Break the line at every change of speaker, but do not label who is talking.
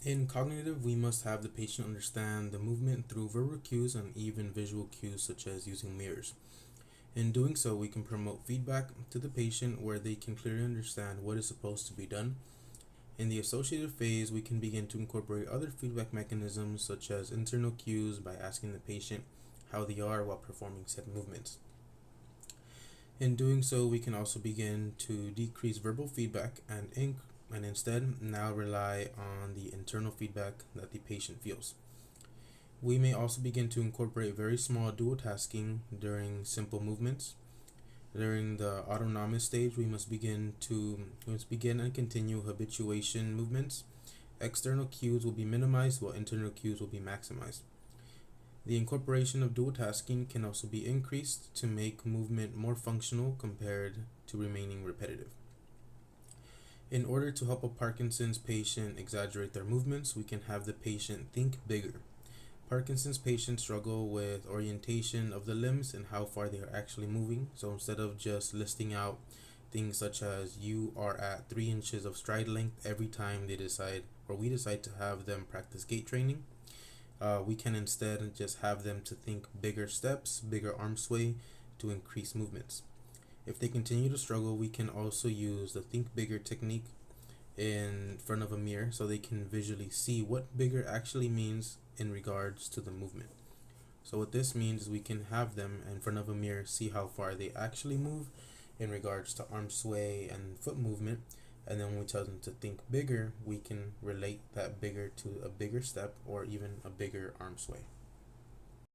In cognitive, we must have the patient understand the movement through verbal cues and even visual cues, such as using mirrors. In doing so, we can promote feedback to the patient where they can clearly understand what is supposed to be done. In the associative phase, we can begin to incorporate other feedback mechanisms, such as internal cues, by asking the patient how they are while performing said movements. In doing so, we can also begin to decrease verbal feedback and instead now rely on the internal feedback that the patient feels. We may also begin to incorporate very small duotasking during simple movements. During the autonomous stage, we must begin and continue habituation movements. External cues will be minimized while internal cues will be maximized. The incorporation of duotasking can also be increased to make movement more functional compared to remaining repetitive. In order to help a Parkinson's patient exaggerate their movements, we can have the patient think bigger. Parkinson's patients struggle with orientation of the limbs and how far they are actually moving. So instead of just listing out things such as you are at 3 inches of stride length every time we decide to have them practice gait training, we can instead just have them to think bigger steps, bigger arm sway to increase movements. If they continue to struggle, we can also use the think bigger technique in front of a mirror so they can visually see what bigger actually means in regards to the movement. So what this means is we can have them in front of a mirror see how far they actually move in regards to arm sway and foot movement, and then when we tell them to think bigger, we can relate that bigger to a bigger step or even a bigger arm sway.